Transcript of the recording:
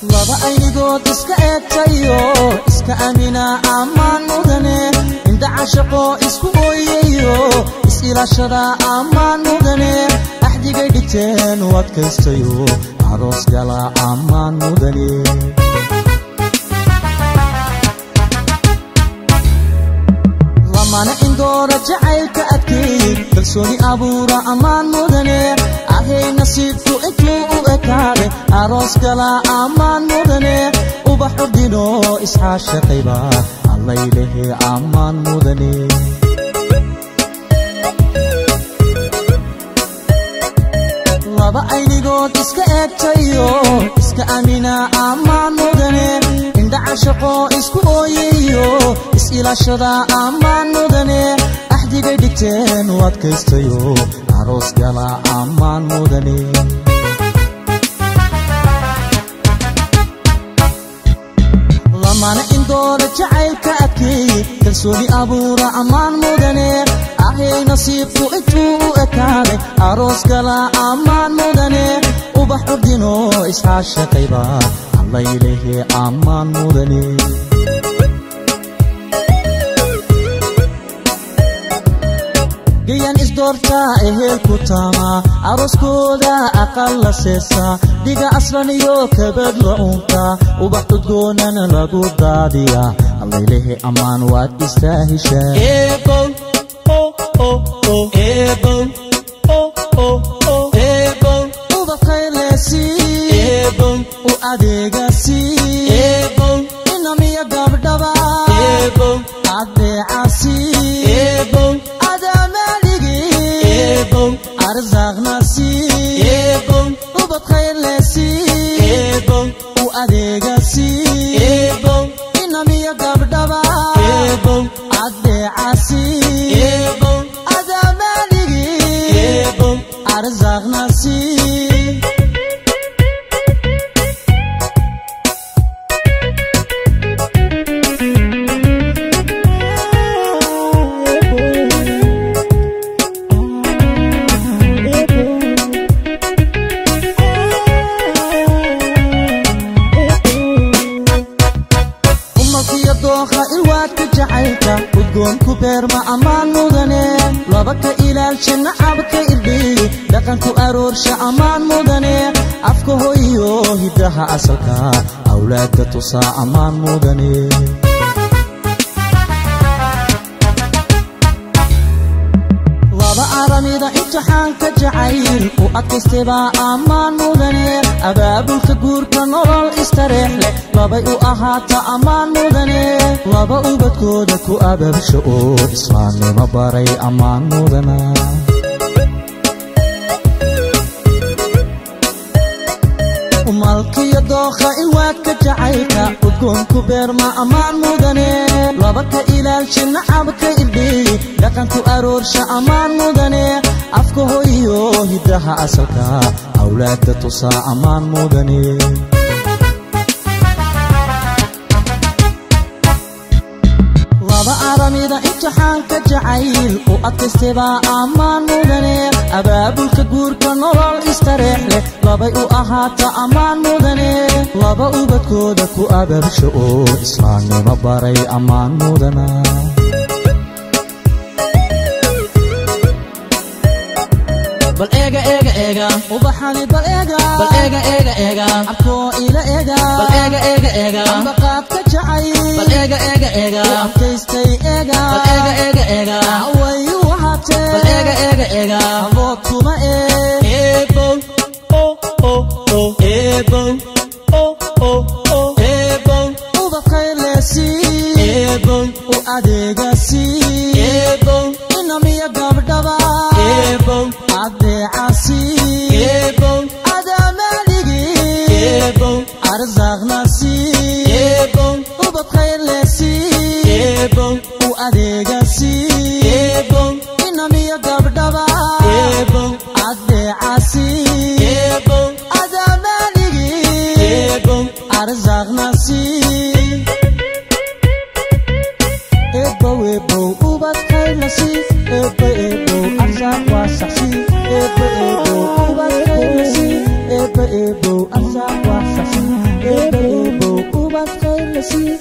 laba aynigood iska eegtayo iska amina amaan mudane inda cashaqo isku ooyayo is-ilaashada amaan mudane axdigay dhigteen u adkaystayo aroos gala amaan mudane lamana indoora jacaylka adkeey kalsooni abuura amaan mudane ahay nasiibku intuu u ekaade aroos gala amaan mudane ubax ordino isxaashaqayba allaylehe amaan mudane laba aynigood iska eegtayo iska amina amaan mudane inda cashaqo isku ooyayo is-ilaashada amaan mudane axdigay dhigteen u adkaystayo aroos gala amaan mudane lamana indoora jacaylka adkeey kalsooni abuura amaan mudane ahay nasiibku intuu u ekaade aroos gala amaan mudane ubax ordino isxaashaqayba allaylehe amaan mudane gayan isdoorta ehelku taama arooskooda aqal la seesa dhiga aslan iyo kabad la unta ubax udgoonana lagu daadiya allaylehe amaan waad istaahishaa ubaqaylesi u adeegasi inamiya gabdhaba adeecasi arzaqnasi ubaqaylesi u adeegasi inamiya gabdhaba adeecasi adamaligi arzaqnasi udgoonku beerma amaan mudane laba ka ilaalsha nacabka irdhiy dhaqanku aroorsha amaan mudane afka hoyo hiddaha asalka awlaadda tusaa amaan mudane laba aramida imtixaanka jacayl u adkaystayba amaan mudane abaabulka guurka nolol istareex leh labay u ahaata amaan mudane laba ubadkooda ku abaabsho oo islaamnimo baray amaan mudana malkiyo dookha ilwaadka jacaylka udgoonku beerma amaan mudane laba ka ilaalsha nacabka irdhiy dhaqanku aroorsha amaan mudane afka hoyo hiddaha asalka awlaadda tusaa amaan mudane laba aramida imtixaanka jacayl u adkaystayba amaan mudane abaabulka guurka nolol istareex leh labay u ahaata amaan mudane laba ubadkooda ku abaabsho oo islaamnimo baray amaan mudana bal eega ubaxani bal eega abkoo ila eega ambaqaadka jacayl bal eega abkaystay eega wayu wahatee bal eega abood kuma ubaqaylesi u adeegasi inamiya gabdhaba adeecasi adamaligi arzaqnasi ubaqaylesi u adeegasi inamiya gabdhaba adeecasi adamaligi arzaqnasi ubaqaylesi arzaq wasaxsi ubaqaylesi arzaq wasaxsi نسي